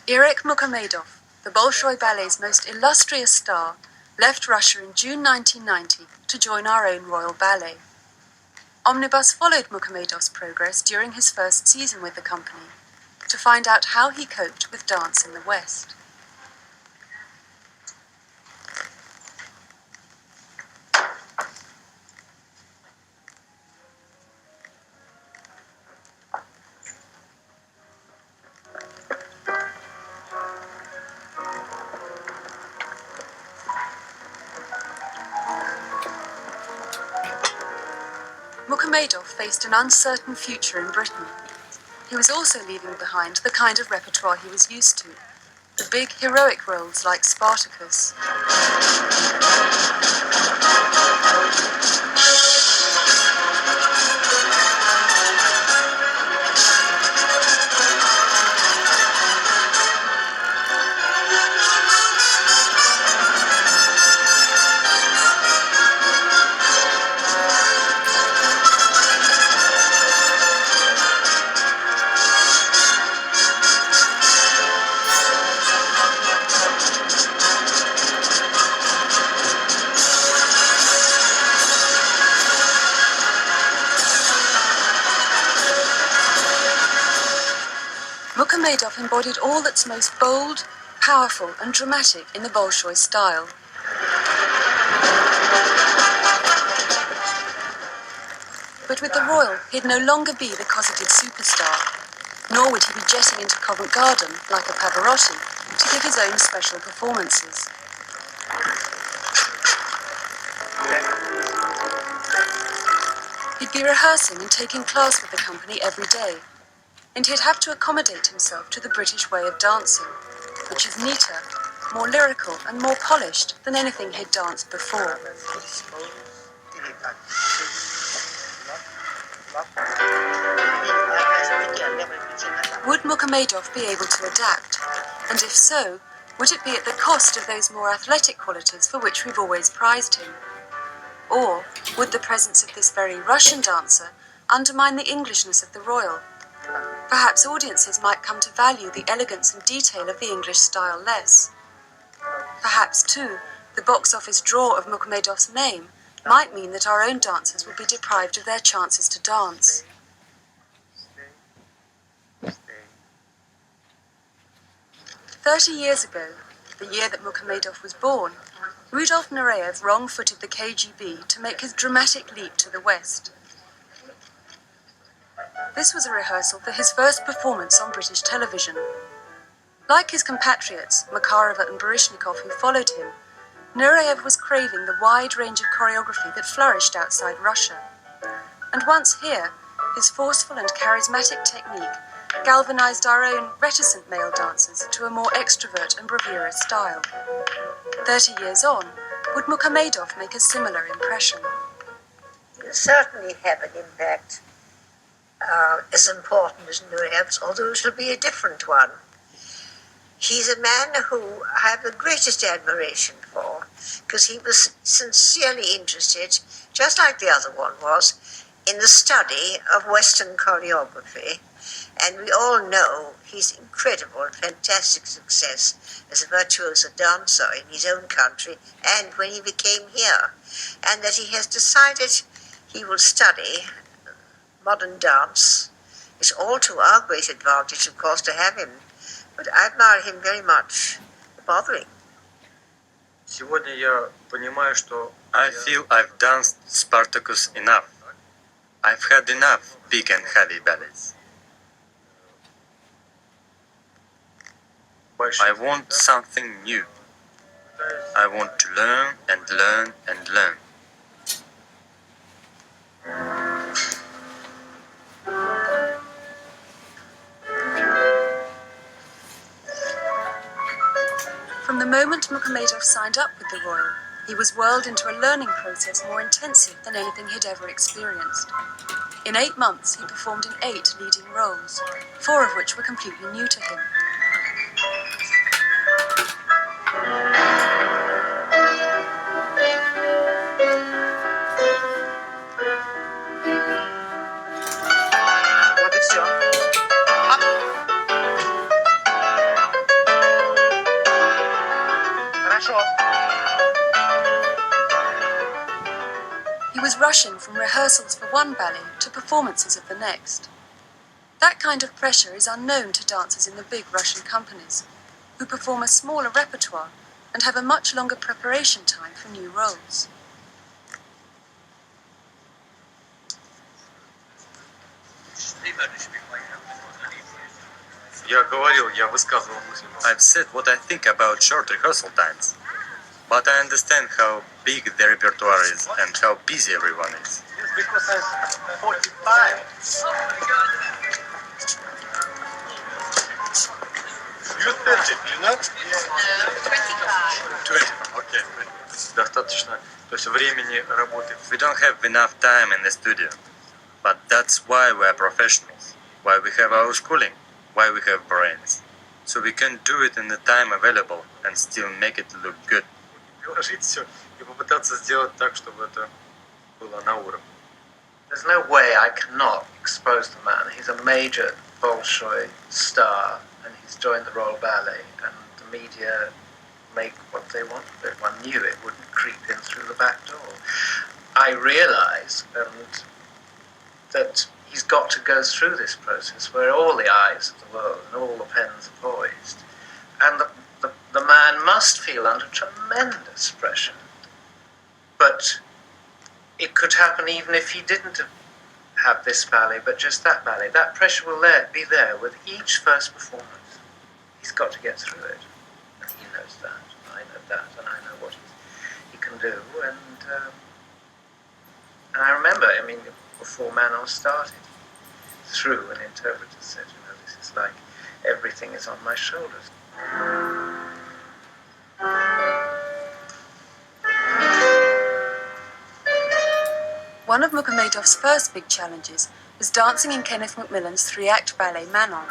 Erich Mukhomedov, the Bolshoi Ballet's most illustrious star, left Russia in June 1990 to join our own Royal Ballet. Omnibus followed Mukhomedov's progress during his first season with the company to find out how he coped with dance in the West. Mukhomedov faced an uncertain future in Britain. He was also leaving behind the kind of repertoire he was used to, the big heroic roles like Spartacus. Mukhomedov embodied all that's most bold, powerful and dramatic in the Bolshoi style. But with the Royal, he'd no longer be the cosseted superstar, nor would he be jetting into Covent Garden, like a Pavarotti, to give his own special performances. He'd be rehearsing and taking class with the company every day, and he'd have to accommodate himself to the British way of dancing, which is neater, more lyrical and more polished than anything he'd danced before. Would Mukhomedov be able to adapt? And if so, would it be at the cost of those more athletic qualities for which we've always prized him? Or would the presence of this very Russian dancer undermine the Englishness of the Royal? Perhaps audiences might come to value the elegance and detail of the English style less. Perhaps, too, the box office draw of Mukhomedov's name might mean that our own dancers would be deprived of their chances to dance. "30 years ago, the year that Mukhomedov was born, Rudolf Nureyev wrong-footed the KGB to make his dramatic leap to the West. This was a rehearsal for his first performance on British television. Like his compatriots, Makarova and Baryshnikov, who followed him, Nureyev was craving the wide range of choreography that flourished outside Russia. And once here, his forceful and charismatic technique galvanized our own reticent male dancers to a more extrovert and bravura style. 30 years on, would Mukhomedov make a similar impression? He'll certainly have an impact as important as Nureyev's, although it will be a different one. He's a man who I have the greatest admiration for, because he was sincerely interested, just like the other one was, in the study of Western choreography. And we all know his incredible and fantastic success as a virtuoso dancer in his own country and when he became here, and that he has decided he will study modern dance. It's all to our great advantage, of course, to have him. But I admire him very much. Bothering. I feel I've danced Spartacus enough. I've had enough big and heavy ballets. I want something new. I want to learn and learn and learn. From the moment Mukhomedov signed up with the Royal, he was whirled into a learning process more intensive than anything he'd ever experienced. In 8 months, he performed in 8 leading roles, 4 of which were completely new to him. was rushing from rehearsals for one ballet to performances of the next. That kind of pressure is unknown to dancers in the big Russian companies, who perform a smaller repertoire and have a much longer preparation time for new roles. Я высказывал мысль. I've said what I think about short rehearsal times, but I understand how big the repertoire is and how busy everyone is. Because I'm 45. You 30, you know? 20. Okay. Достаточно, то есть времени работы. We don't have enough time in the studio, but that's why we are professionals, why we have our schooling, why we have brains, so we can do it in the time available and still make it look good. Приложить все и попытаться сделать так, чтобы это было на уровне. There's no way I cannot expose the man. He's a major Bolshoi star, and he's joined the Royal Ballet, and the media make what they want of it. One knew it wouldn't creep in through the back door. I realise that he's got to go through this process where all the eyes of the world and all the pens are poised, and the man must feel under tremendous pressure. But it could happen even if he didn't have this ballet, but just that ballet. That pressure will be there with each first performance. He's got to get through it. And he knows that, and I know that, and I know what he can do. And I remember, before Manon started, through an interpreter said, this is like everything is on my shoulders. One of Mukhomedov's first big challenges was dancing in Kenneth Macmillan's three-act ballet Manon.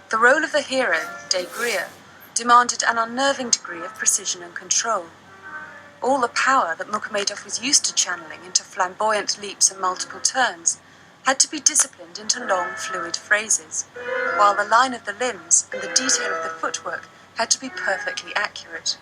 The role of the hero, Des Grieux, demanded an unnerving degree of precision and control. All the power that Mukhomedov was used to channeling into flamboyant leaps and multiple turns had to be disciplined into long, fluid phrases, while the line of the limbs and the detail of the footwork had to be perfectly accurate.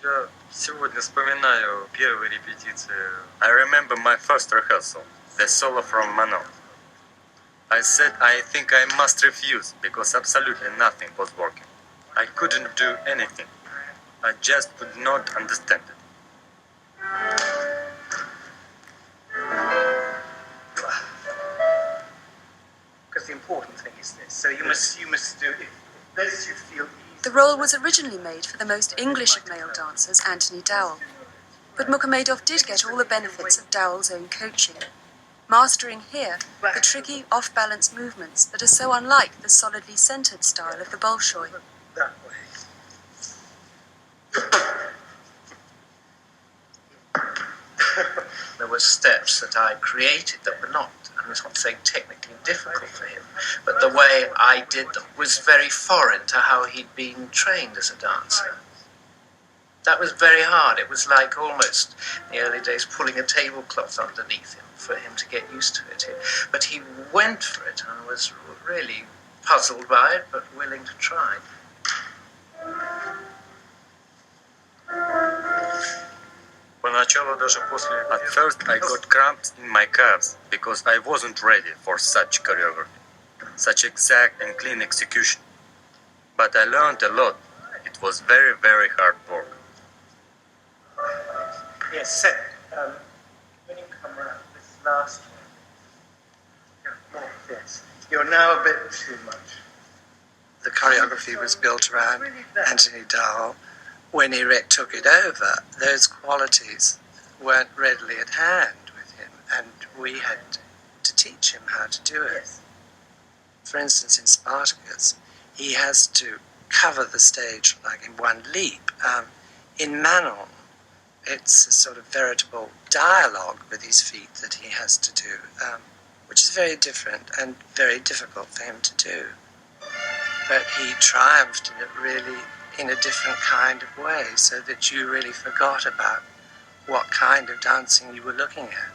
Я сегодня вспоминаю первые репетиции. I remember my first rehearsal, the solo from Manon. I said I think I must refuse because absolutely nothing was working. I couldn't do anything. I just could not understand it. Because the important thing is this. So you must do it. This you feel easy. The role was originally made for the most English of male dancers, Anthony Dowell. But Mukhomedov did get all the benefits of Dowell's own coaching, mastering here the tricky, off-balance movements that are so unlike the solidly centered style of the Bolshoi. That way. There were steps that I created that were not, I'm not saying technically difficult for him, but the way I did them was very foreign to how he'd been trained as a dancer. That was very hard. It was like almost, in the early days, pulling a tablecloth underneath him for him to get used to it. But he went for it and was really puzzled by it, but willing to try. Поначалу даже после... At first I got cramps in my calves because I wasn't ready for such choreography, such exact and clean execution. But I learned a lot. It was very, very hard work. Yes, Seth, when you come around this last one, yes, you're now a bit too much. The choreography was built around Anthony Dowell. When he took it over, those qualities weren't readily at hand with him, and we had to teach him how to do it. For instance, in Spartacus, he has to cover the stage like in one leap. In Manon, it's a sort of veritable dialogue with his feet that he has to do, which is very different and very difficult for him to do. But he triumphed in it really in a different kind of way, so that you really forgot about what kind of dancing you were looking at.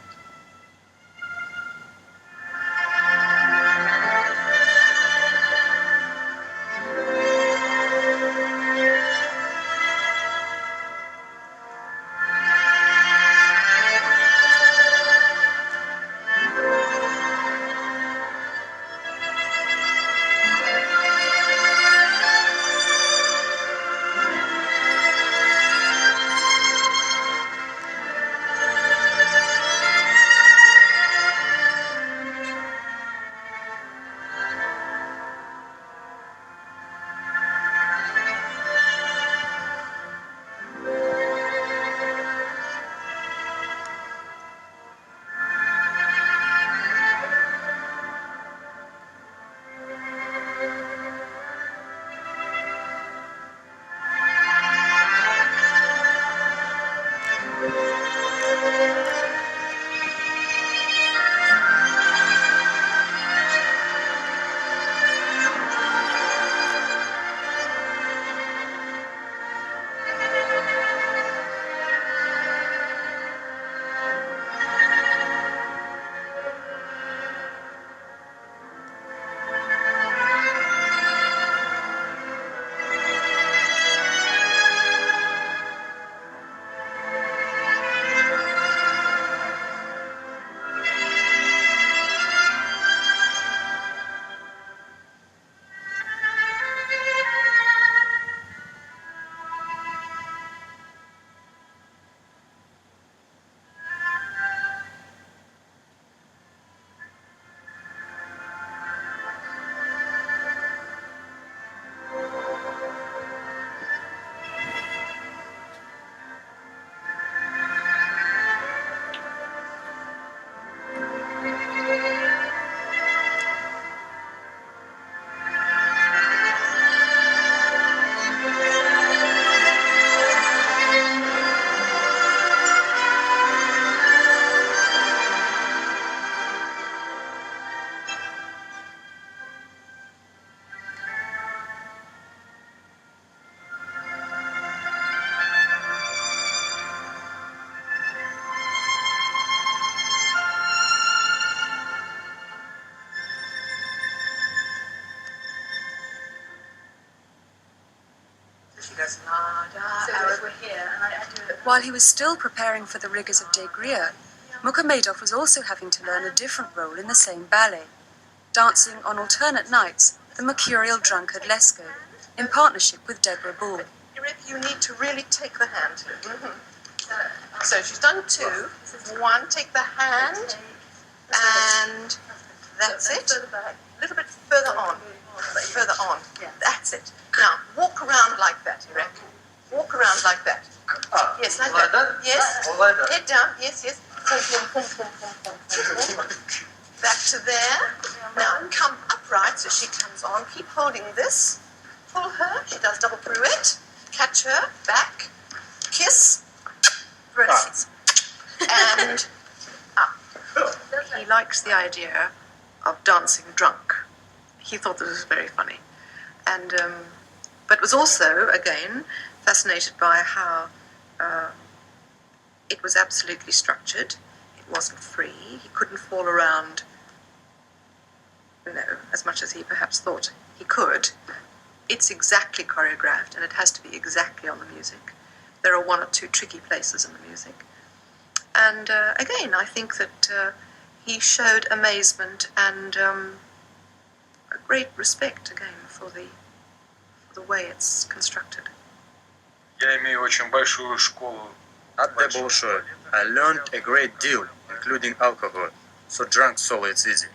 while he was still preparing for the rigors of Des Grieux, Mukhomedov was also having to learn a different role in the same ballet, dancing on alternate nights the mercurial drunkard Lesko, in partnership with Deborah Ball. You need to really take the hand. So she's done 2. 1, take the hand, and that's it. A little bit further on. Further on. That's it. Now, walk around like that, Irek. Walk around like that. Yes, like that. Yes. Head down. Yes, yes. Back to there. Now, come upright so she comes on. Keep holding this. Pull her. She does double pirouette. Catch her. Back. Kiss. Breath. And up. He likes the idea of dancing drunk. He thought this was very funny. And, but was also, again, fascinated by how it was absolutely structured. It wasn't free. He couldn't fool around, as much as he perhaps thought he could. It's exactly choreographed, and it has to be exactly on the music. There are 1 or 2 tricky places in the music. And again, I think that he showed amazement and a great respect, again, for the way it's constructed. Я имею очень большую школу. At the Bolshoi, I learned a great deal, including alcohol, so drunk solo it's easy.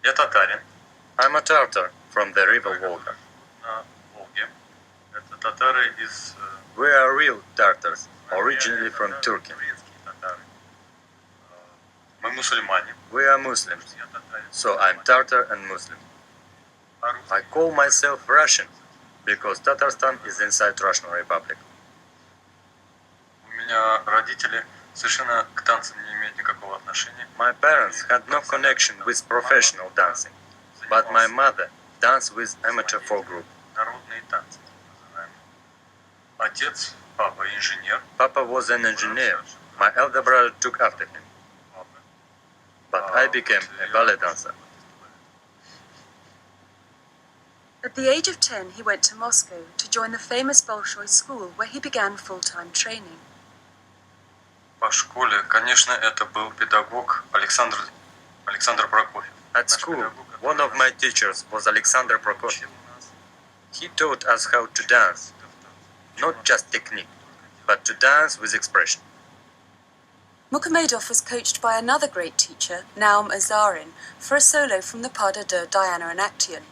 Я татарин. I'm a Tartar from the river Volga. На Волге. Это татары из... We are real Tartars, originally from Turkey. Турецкие татары. Мы мусульмане. We are Muslims, Я татарин. so I'm Tartar and Muslim. А I русский? call myself Russian because Tatarstan is inside Russian Republic. У меня родители совершенно к танцам не имеют никакого отношения. My parents had no connection with professional dancing, but my mother danced with amateur folk group. Народные танцы, так называемые. Отец, папа инженер. Papa was an engineer. My elder brother took after him, but I became a ballet dancer. At the age of 10, he went to Moscow to join the famous Bolshoi school, where he began full-time training. По школе, конечно, это был педагог Александр Прокофьев. At school, one of my teachers was Alexander Prokofiev. He taught us how to dance, not just technique, but to dance with expression. Mukhomedov was coached by another great teacher, Naum Azarin, for a solo from the Pas de Deux, Diana and Action.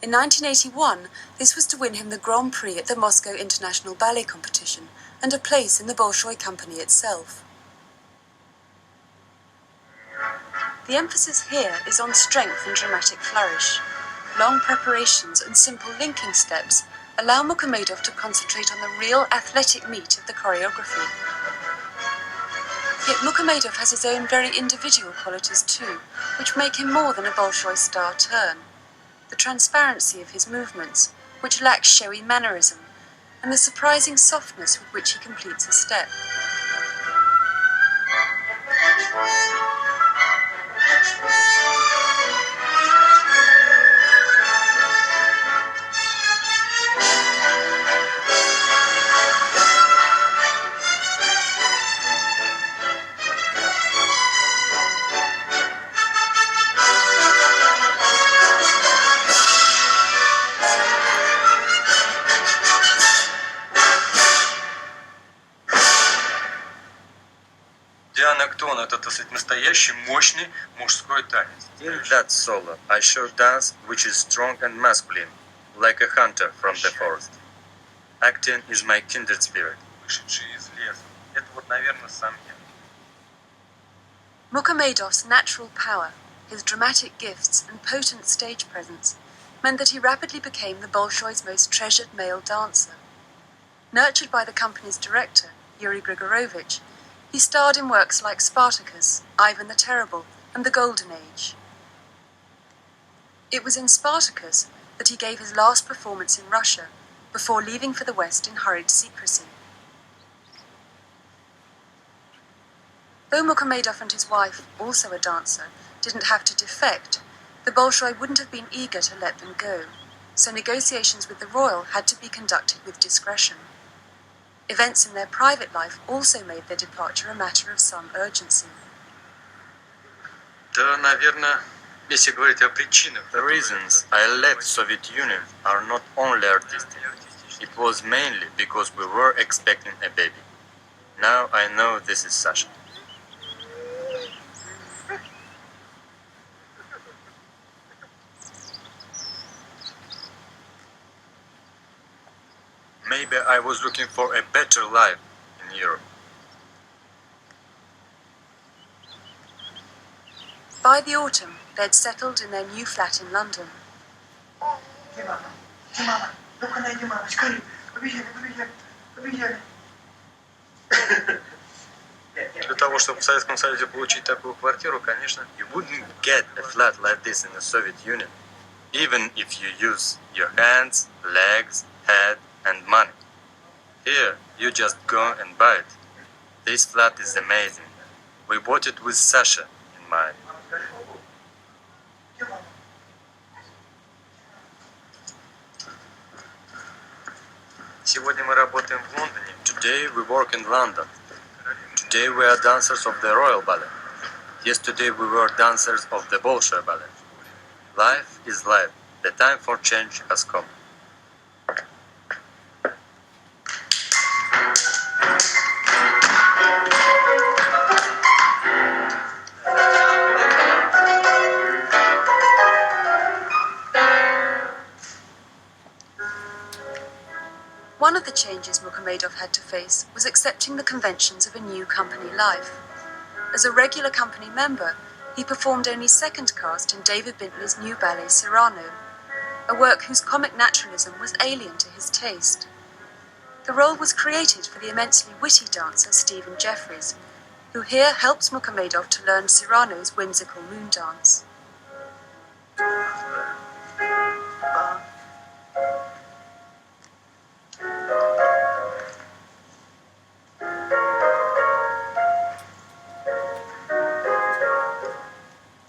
In 1981, this was to win him the Grand Prix at the Moscow International Ballet Competition and a place in the Bolshoi company itself. The emphasis here is on strength and dramatic flourish. Long preparations and simple linking steps allow Mukhomedov to concentrate on the real athletic meat of the choreography. Yet Mukhomedov has his own very individual qualities too, which make him more than a Bolshoi star turn. The transparency of his movements, which lacks showy mannerism, and the surprising softness with which he completes a step. Диана Ктон — это, так сказать, настоящий мощный мужской танец. In that solo, I show dance which is strong and masculine, like a hunter from the forest. Acting is my kindred spirit. Вышедший из леса. Это вот, наверное, сам я. Mukhomedov's natural power, his dramatic gifts and potent stage presence meant that he rapidly became the Bolshoi's most treasured male dancer. Nurtured by the company's director, Yuri Grigorovich, he starred in works like Spartacus, Ivan the Terrible, and The Golden Age. It was in Spartacus that he gave his last performance in Russia before leaving for the West in hurried secrecy. Though Mukhomedov and his wife, also a dancer, didn't have to defect, the Bolshoi wouldn't have been eager to let them go, so negotiations with the royal had to be conducted with discretion. Events in their private life also made their departure a matter of some urgency. Да, наверное, если говорить о причинах. The reasons I left Soviet Union are not only artistic. It was mainly because we were expecting a baby. Now I know this is Sasha. Maybe I was looking for a better life in Europe. By the autumn, they'd settled in their new flat in London. Для того, чтобы в Советском Союзе получить такую квартиру, конечно, You wouldn't get a flat like this in the Soviet Union, even if you use your hands, legs, head, and money. Here, you just go and buy it. This flat is amazing. We bought it with Sasha in mind. сегодня мы работаем в Лондоне. Today we work in London. Today we are dancers of the Royal Ballet. Yesterday we were dancers of the Bolshoi Ballet. Life is life. The time for change has come. One of the changes Mukhomedov had to face was accepting the conventions of a new company life. As a regular company member, he performed only second cast in David Bintley's new ballet Cyrano, a work whose comic naturalism was alien to his taste. The role was created for the immensely witty dancer Stephen Jeffries, who here helps Mukhomedov to learn Cyrano's whimsical moon dance.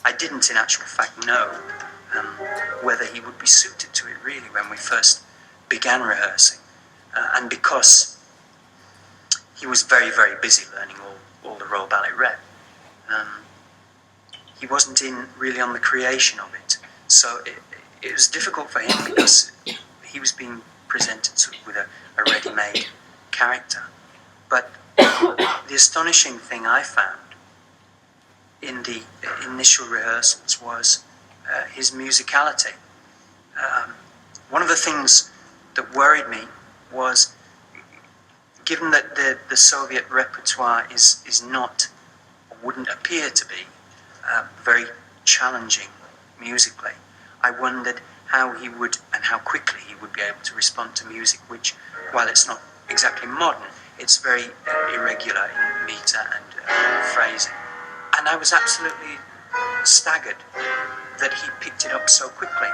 I didn't, in actual fact, know whether he would be suited to it, really, when we first began rehearsing. And because he was very, very busy learning all the Royal Ballet Rep, he wasn't in really on the creation of it. So it was difficult for him because he was being presented sort of with a ready-made character. But the astonishing thing I found in the initial rehearsals was his musicality. One of the things that worried me was, given that the Soviet repertoire is not, or wouldn't appear to be, very challenging musically, I wondered how he would, and how quickly he would be able to respond to music which, while it's not exactly modern, it's very irregular in meter and phrasing. And I was absolutely staggered that he picked it up so quickly.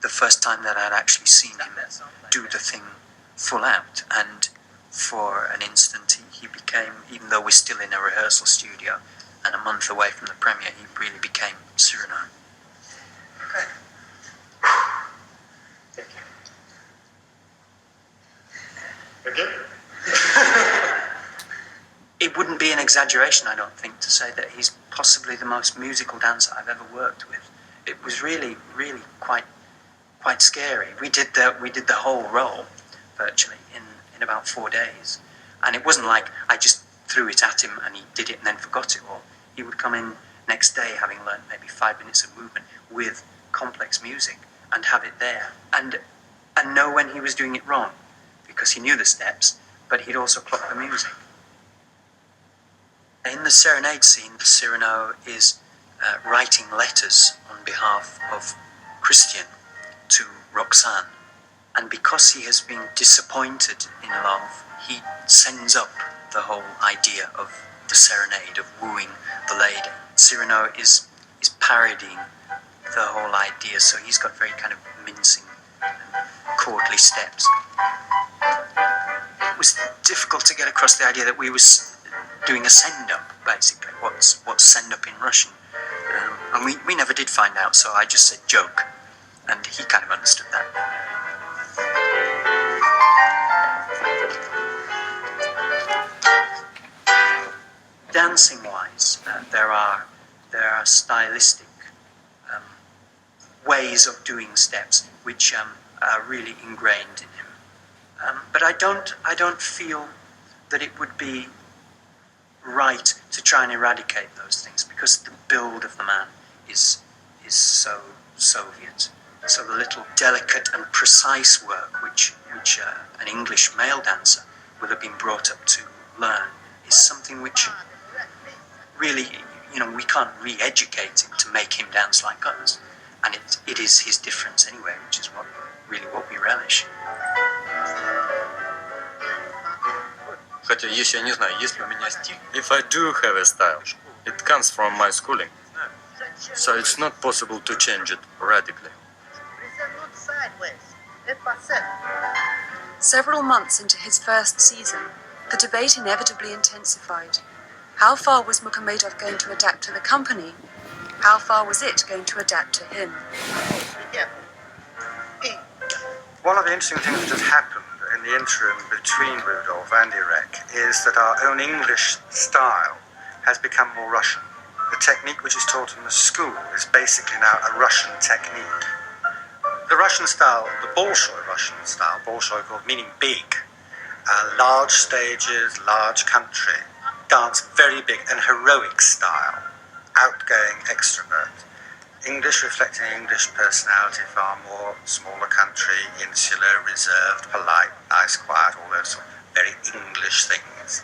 the first time that I'd actually seen him do the thing full out. And for an instant, he became, even though we're still in a rehearsal studio and a month away from the premiere, he really became Cyrano. Okay. It wouldn't be an exaggeration, I don't think, to say that he's possibly the most musical dancer I've ever worked with. It was really, really quite scary. We did the whole role virtually in about 4 days, and it wasn't like I just threw it at him and he did it and then forgot it all. He would come in next day having learned maybe 5 minutes of movement with complex music and have it there, and know when he was doing it wrong, because he knew the steps, but he'd also clocked the music. In the serenade scene, Cyrano is writing letters on behalf of Christian to Roxanne. And because he has been disappointed in love, he sends up the whole idea of the serenade, of wooing the lady. Cyrano is parodying the whole idea, so he's got very kind of mincing and chordly steps. It was difficult to get across the idea that we was doing a send-up, basically. What's send-up in Russian? And we never did find out, so I just said joke, and he kind of understood that. Dancing-wise, there are stylistic ways of doing steps which are really ingrained in him. But I don't feel that it would be right to try and eradicate those things, because the build of the man is so Soviet. So the little delicate and precise work which an English male dancer would have been brought up to learn is something which really, we can't re-educate him to make him dance like us. And it is his difference anyway, which is what we relish. Хотя если я не знаю, есть ли у меня стиль. If I do have a style, it comes from my schooling. So it's not possible to change it radically. Several months into his first season, the debate inevitably intensified. How far was Mukhomedov going to adapt to the company? How far was it going to adapt to him? One of the interesting things that has happened in the interim between Rudolph and Irek is that our own English style has become more Russian. The technique which is taught in the school is basically now a Russian technique. The Russian style, the Bolshoi Russian style, Bolshoi called meaning big, large stages, large country, dance very big and heroic style, outgoing extrovert. English reflecting English personality, far more smaller country, insular, reserved, polite, nice, quiet, all those very English things.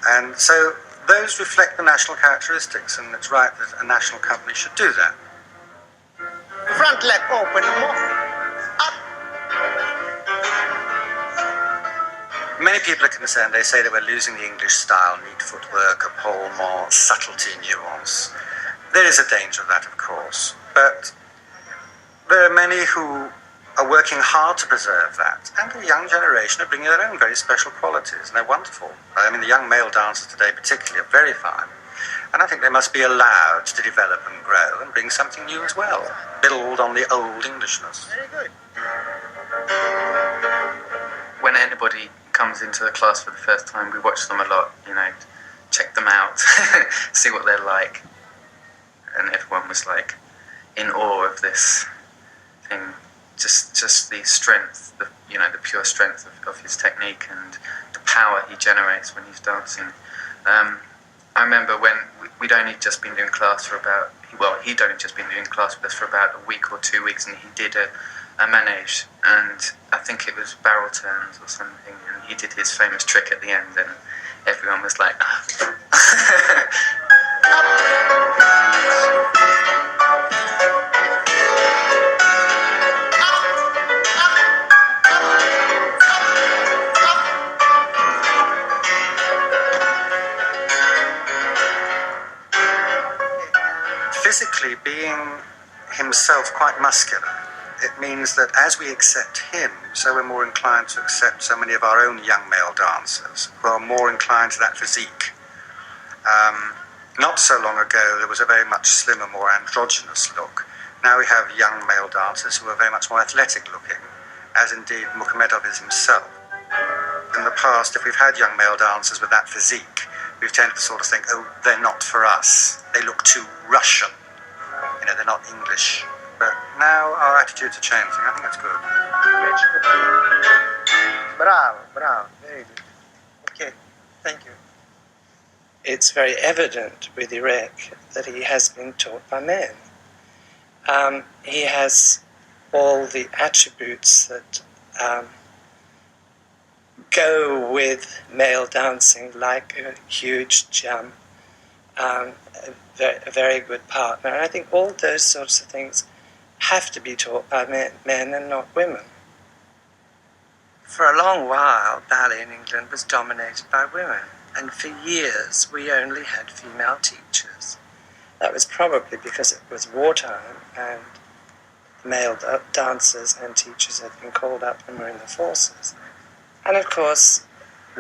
And so those reflect the national characteristics, and it's right that a national company should do that. Front leg open, more up. Many people are concerned. They say that we're losing the English style, neat footwork, epaulement, subtlety, nuance. There is a danger of that, of course, but there are many who are working hard to preserve that, and the young generation are bringing their own very special qualities, and they're wonderful. I mean, the young male dancers today particularly are very fine, and I think they must be allowed to develop and grow and bring something new as well, build on the old Englishness. Very good. When anybody comes into the class for the first time, we watch them a lot, check them out, see what they're like. And everyone was like in awe of this thing, just the strength, the pure strength of his technique and the power he generates when he's dancing. I remember when we'd only just been doing class for he'd only just been doing class with us for about a week or 2 weeks, and he did a manège, and I think it was barrel turns or something, and he did his famous trick at the end, and everyone was like, Physically being himself quite muscular, it means that as we accept him, so we're more inclined to accept so many of our own young male dancers who are more inclined to that physique. Not so long ago, there was a very much slimmer, more androgynous look. Now we have young male dancers who are very much more athletic looking, as indeed Mukhomedov is himself. In the past, if we've had young male dancers with that physique, we've tended to sort of think, oh, they're not for us. They look too Russian. You know, they're not English. But now our attitudes are changing. I think that's good. Bravo, bravo. Very good. Okay, thank you. It's very evident with Irek that he has been taught by men. He has all the attributes that go with male dancing, like a huge jump, a very good partner. And I think all those sorts of things have to be taught by men and not women. For a long while, ballet in England was dominated by women, and for years we only had female teachers. That was probably because it was wartime and male dancers and teachers had been called up and were in the forces. And of course,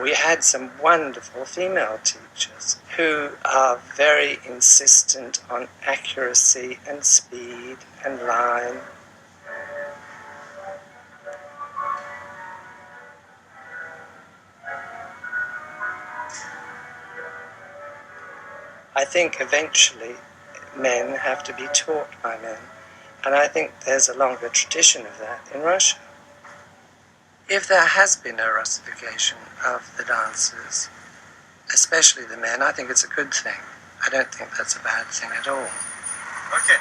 we had some wonderful female teachers who are very insistent on accuracy and speed and line. I think eventually men have to be taught by men, and I think there's a longer tradition of that in Russia. If there has been a Russification of the dancers, especially the men, I think it's a good thing. I don't think that's a bad thing at all. Okay.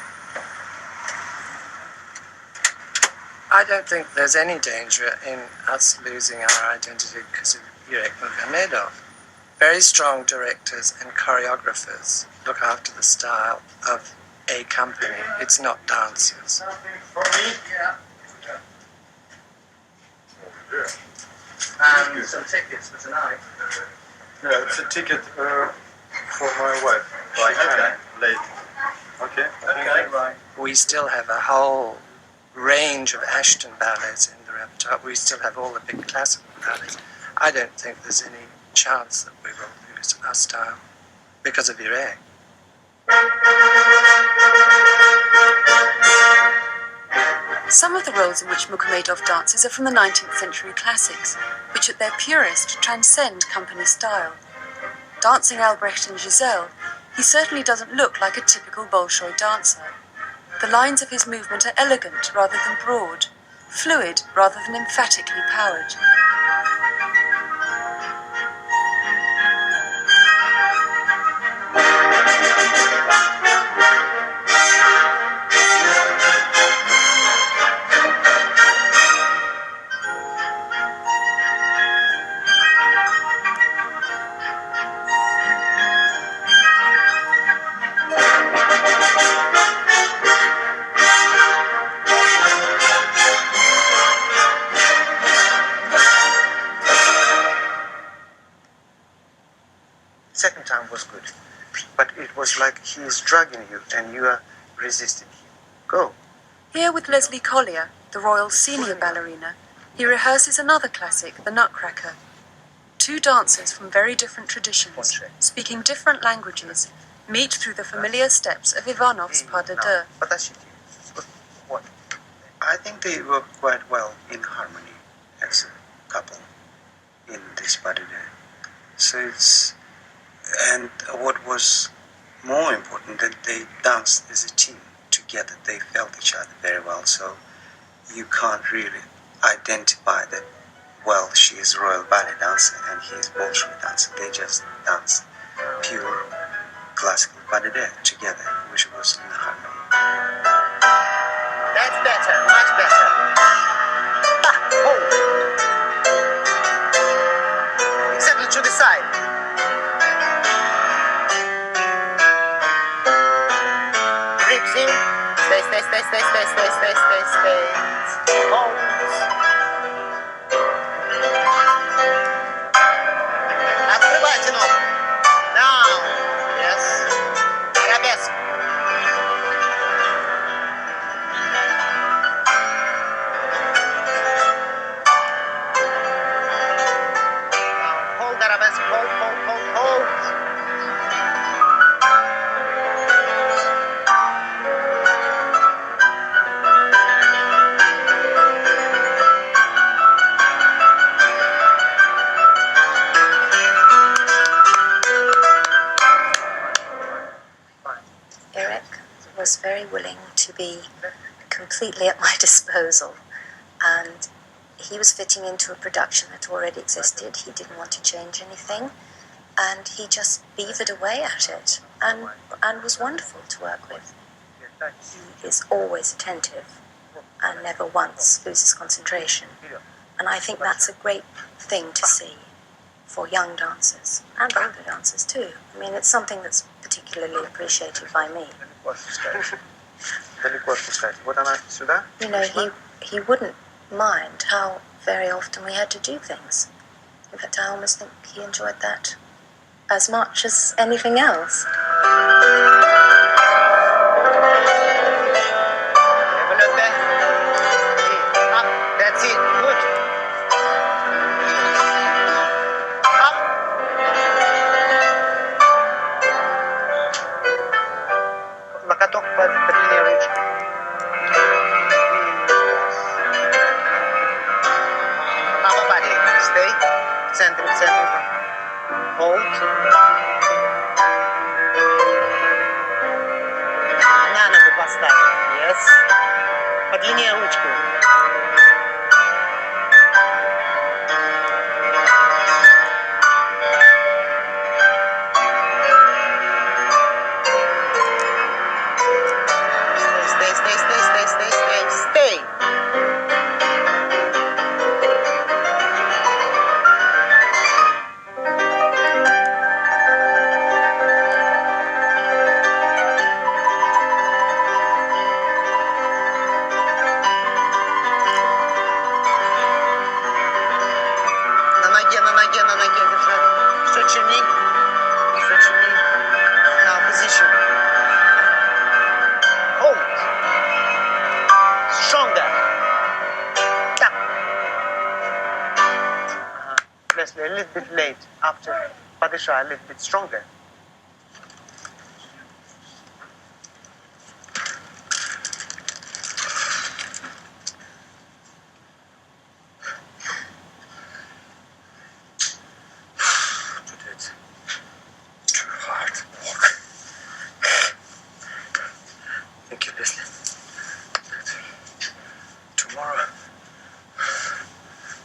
I don't think there's any danger in us losing our identity because of Irek Mukhomedov. Very strong directors and choreographers look after the style of a company. It's not dancers. For me? Yeah. And some tickets for tonight. Yeah, it's a ticket for my wife. Right, okay. Late. Okay. Okay, right. We still have a whole range of Ashton ballets in the repertoire. We still have all the big classical ballets. I don't think there's any chance that we will lose our style because of Irek. Some of the roles in which Mukhomedov dances are from the 19th century classics, which at their purest transcend company style. Dancing Albrecht and Giselle, he certainly doesn't look like a typical Bolshoi dancer. The lines of his movement are elegant rather than broad, fluid rather than emphatically powered. Second time was good, but it was like he is drugging you and you are resisting him. Go. Here with Leslie Collier, the Royal senior ballerina, he rehearses another classic, The Nutcracker. Two dancers from very different traditions, speaking different languages, meet through the familiar steps of Ivanov's pas de deux. What? I think they work quite well in harmony as a couple in this pas de deux. So it's, and what was more important, that they danced as a team together. They felt each other very well, so you can't really identify that, well, she is a royal ballet dancer and he is Bolshoi dancer. They just danced pure classical pas de deux together, which was in harmony. That's better, much better. Exactly to the side. Grips in. Stay. Holds. Открывайте ногу. Down. Yes. Arabesque. be completely at my disposal. And he was fitting into a production that already existed. He didn't want to change anything. And he just beavered away at it and was wonderful to work with. He is always attentive and never once loses concentration. And I think that's a great thing to see for young dancers and older dancers too. I mean, it's something that's particularly appreciated by me. You know, he wouldn't mind how very often we had to do things. In fact, I almost think he enjoyed that as much as anything else. That's it. Good. Up. Локоток подлиннее ручку. Upper body. Stay. В центре. Hold. На ногу поставить. Yes. Подлиннее ручку. Stay. На ноге держать. Stretch your knee. Now position. Hold. Stronger. Tap. Leslie, a little bit late after Padishah, a little bit stronger.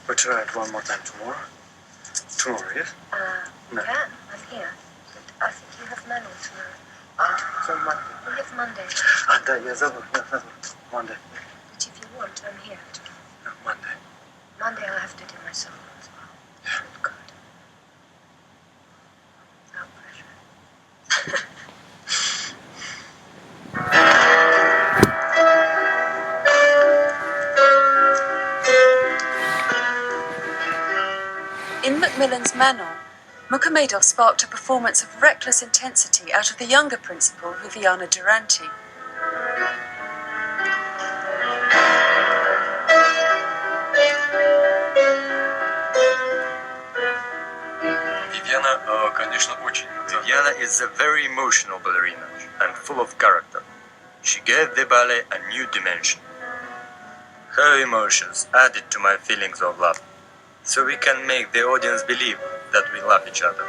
We'll try it one more time tomorrow. Tomorrow, yes? You can. I'm here. But I think you have manual tomorrow. It's on Monday. We have Monday. Да, я забыл. Monday. But if you want, I'm here tomorrow. No, Monday. Monday I'll have to do my solo as well. Yeah. Good. No pressure. In Macmillan's Manon, Mukhamedov sparked a performance of reckless intensity out of the younger principal, Viviana Durante. Viviana, конечно, очень. Viviana is a very emotional ballerina and full of character. She gave the ballet a new dimension. Her emotions added to my feelings of love, so we can make the audience believe that we love each other.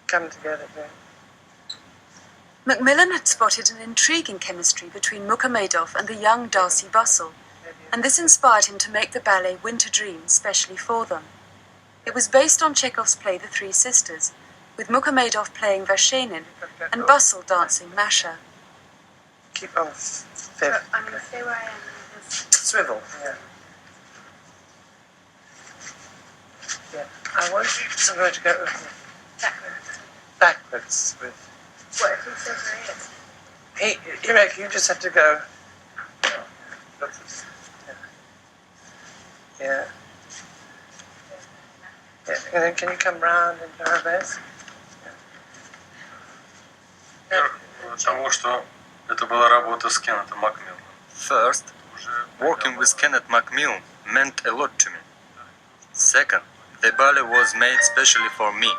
Come together, then. Macmillan had spotted an intriguing chemistry between Mukhomedov and the young Darcy Bussell, and this inspired him to make the ballet Winter Dream specially for them. It was based on Chekhov's play The Three Sisters, with Mukhomedov playing Vashenin and Bussell dancing Masha. Keep on fifth. I'm going to stay where I am. Swivel. Yeah. Yeah. I want you somewhere to go backwards with. What if he says where he is? Irek, you just have to go. Yeah. Yeah. And then can you come round into her base? Того, что это была работа с Кеннетом Макмилланом. First, working with Kenneth Macmillan meant a lot to me. Second, the ballet was made specially for me.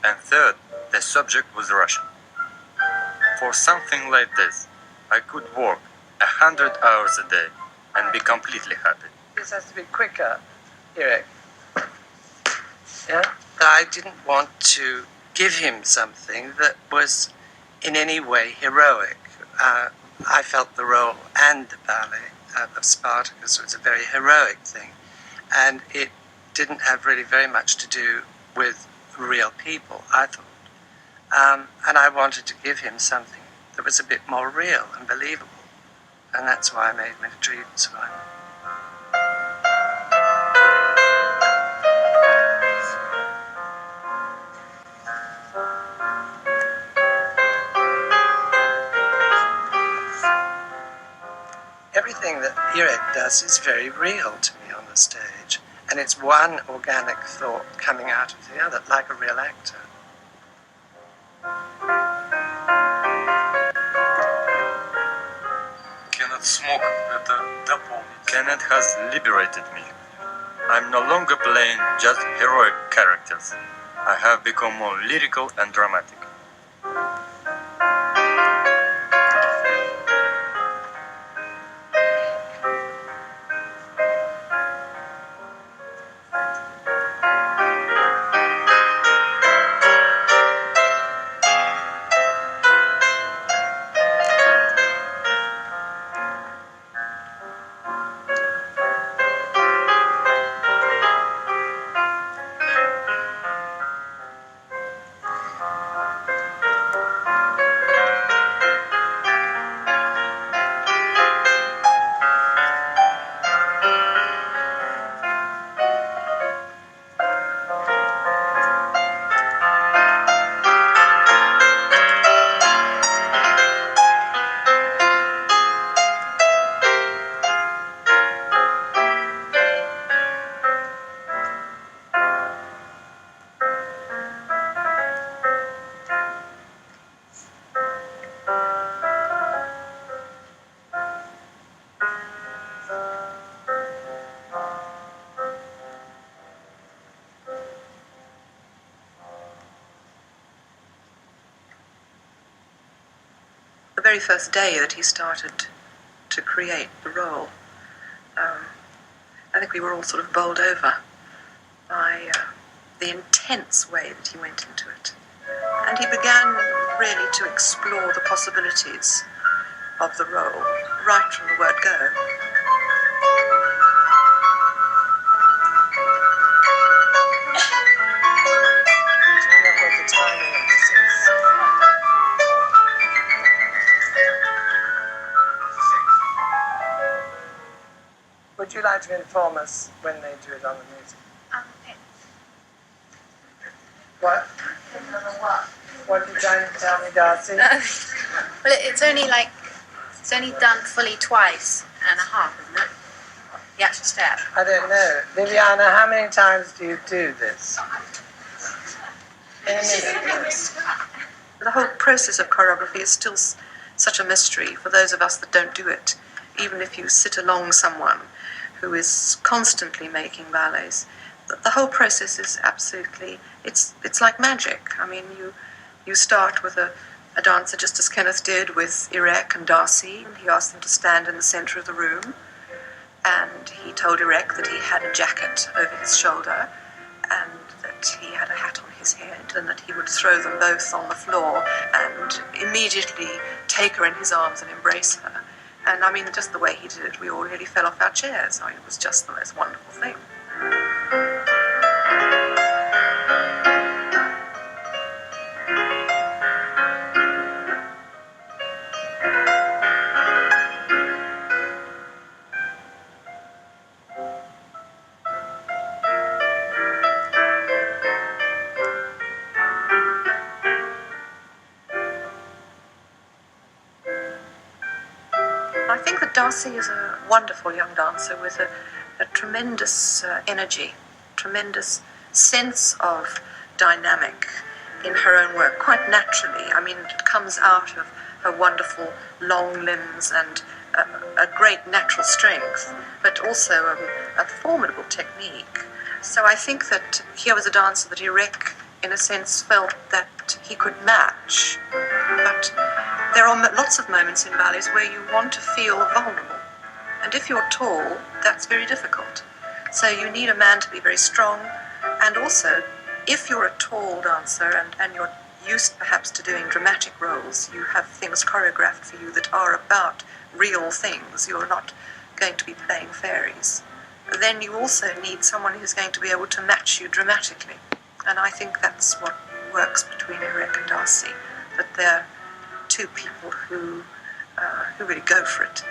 And third, the subject was Russian. For something like this, I could work 100 hours a day and be completely happy. This has to be quicker, Irek. Yeah? I didn't want to give him something that was in any way heroic. I felt the role and the ballet of Spartacus was a very heroic thing, and it didn't have really very much to do with real people, I thought. And I wanted to give him something that was a bit more real and believable, and that's why I made Winter Dream so fun. Everything that Irek does is very real to me on the stage, and it's one organic thought coming out of the other, like a real actor. Кеннет смог это дополнить. Kenneth has liberated me. I'm no longer playing just heroic characters. I have become more lyrical and dramatic. The very first day that he started to create the role, I think we were all sort of bowled over by the intense way that he went into it. And he began really to explore the possibilities of the role right from the word go. Would you like to inform us when they do it on the music? What? What did you tell me, Darcy? Well, it's only done fully twice and a half, isn't it? The actual step. I don't know. Liliana, how many times do you do this? The whole process of choreography is still such a mystery for those of us that don't do it. Even if you sit along someone who is constantly making ballets, the whole process is absolutely, it's like magic. I mean, you start with a dancer just as Kenneth did with Irek and Darcy. He asked them to stand in the center of the room, and he told Irek that he had a jacket over his shoulder and that he had a hat on his head, and that he would throw them both on the floor and immediately take her in his arms and embrace her. And I mean, just the way he did it, we all nearly fell off our chairs. I mean, it was just the most wonderful thing. I think that Darcy is a wonderful young dancer with a tremendous energy, tremendous sense of dynamic in her own work, quite naturally. I mean, it comes out of her wonderful long limbs and a great natural strength, but also a formidable technique. So I think that here was a dancer that Irek, in a sense, felt that he could match. But there are lots of moments in ballets where you want to feel vulnerable. And if you're tall, that's very difficult. So you need a man to be very strong. And also, if you're a tall dancer and you're used perhaps to doing dramatic roles, you have things choreographed for you that are about real things. You're not going to be playing fairies. Then you also need someone who's going to be able to match you dramatically. And I think that's what works between Irek and Darcy, that they're two people who really go for it.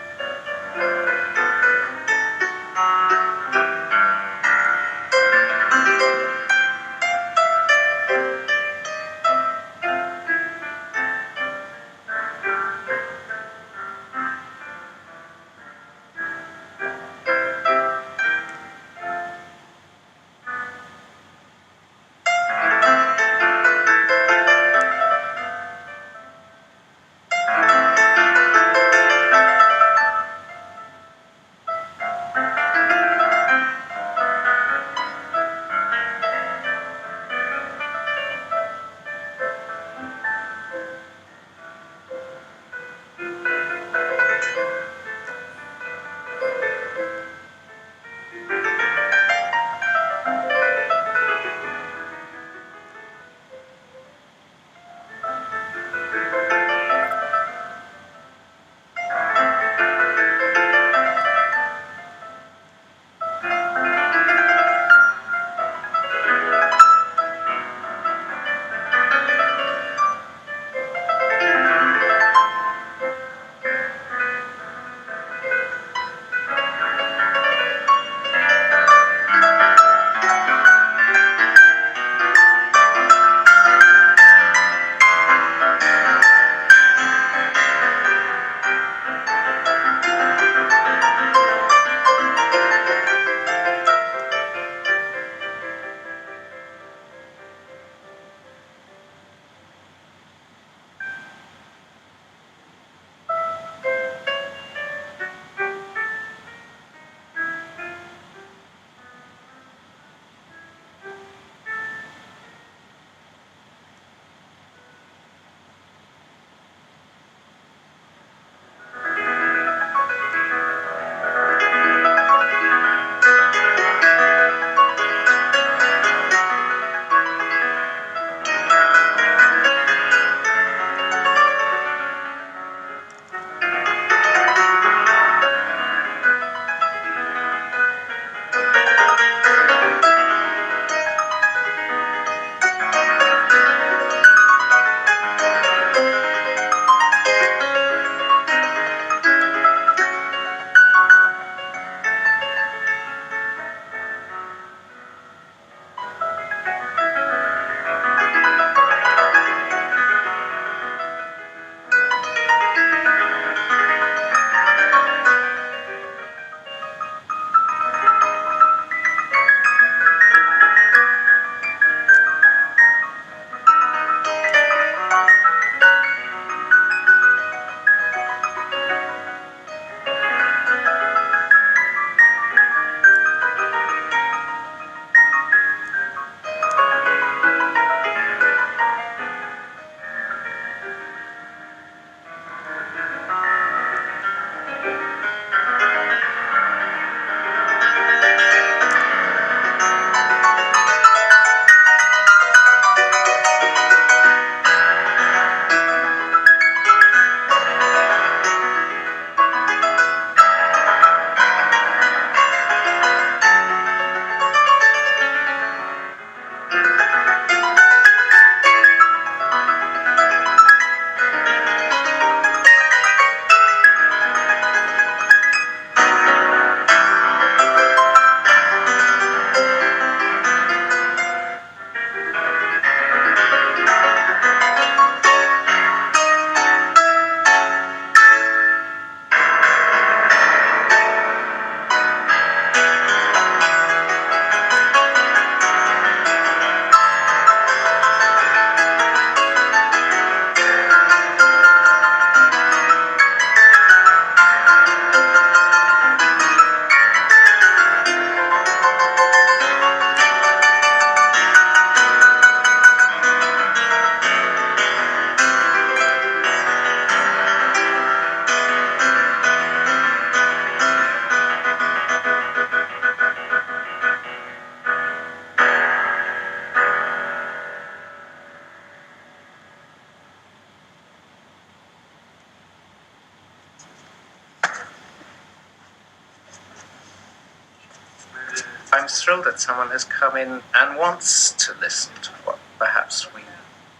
thrilled that someone has come in and wants to listen to what perhaps we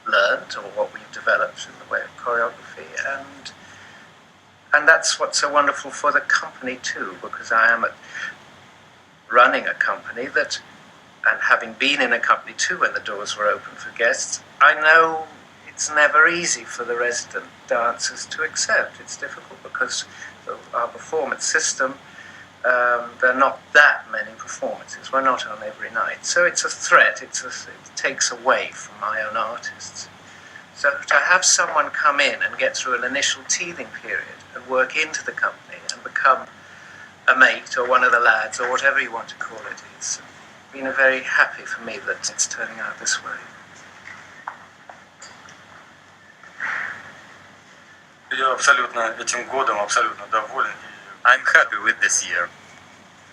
learned or what we've developed in the way of choreography, and that's what's so wonderful for the company too, because I am running a company that, and having been in a company too when the doors were open for guests, I know it's never easy for the resident dancers to accept. It's difficult because our performance system, there are not that many performances. We're not on every night. So it's a threat. It takes away from my own artists. So to have someone come in and get through an initial teething period and work into the company and become a mate or one of the lads or whatever you want to call it, it's been very happy for me that it's turning out this way. Я абсолютно этим годом абсолютно доволен. I'm happy with this year.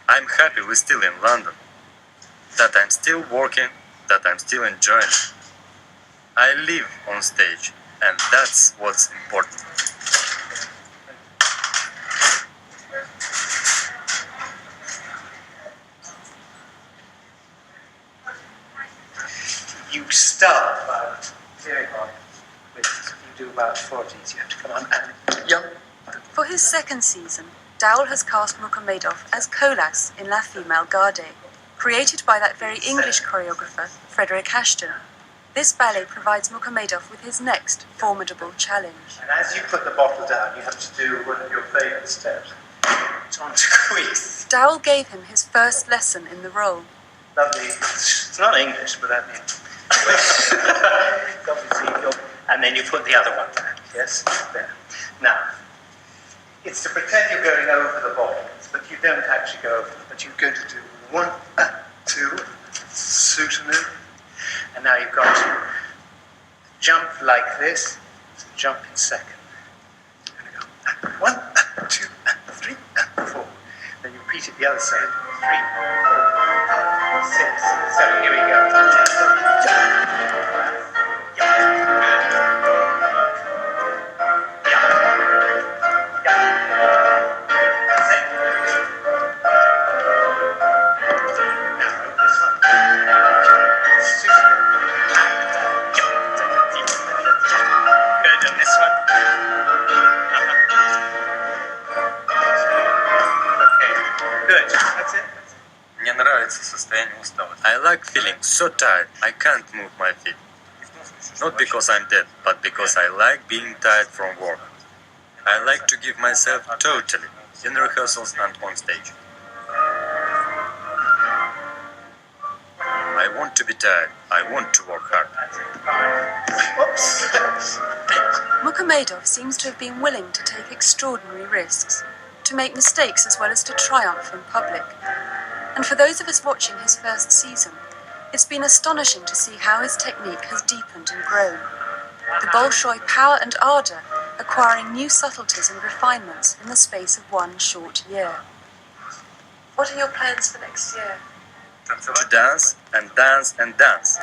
I'm happy we're still in London. That I'm still working, that I'm still enjoying. I live on stage, and that's what's important. You start about hearing on with you do about 40s. You have to come on and young. For his second season, Dowell has cast Mukhomedov as Colas in La Female Garde, created by that very English choreographer, Frederick Ashton. This ballet provides Mukhomedov with his next formidable challenge. And as you put the bottle down, you have to do one of your favourite steps. It's on squeeze. Dowell gave him his first lesson in the role. Lovely. It's not English, but that means. And then you put the other one down. Yes? There. Now, it's to pretend you're going over the bottles, but you don't actually go over them. But you're going to do 1, 2, soutenu. And now you've got to jump like this. So jump in second. Go 1, 2, 3, 4. Then you repeat it the other side. 3, 4, 5, 6, 7. Here we go. Мне нравится состояние усталости. I like feeling so tired I can't move my feet. Not because I'm dead, but because I like being tired from work. I like to give myself totally in rehearsals and on stage. I want to be tired. I want to work hard. Mukhomedov seems to have been willing to take extraordinary risks, to make mistakes as well as to triumph in public. And for those of us watching his first season, it's been astonishing to see how his technique has deepened and grown. The Bolshoi power and ardour acquiring new subtleties and refinements in the space of one short year. What are your plans for next year? To dance and dance and dance.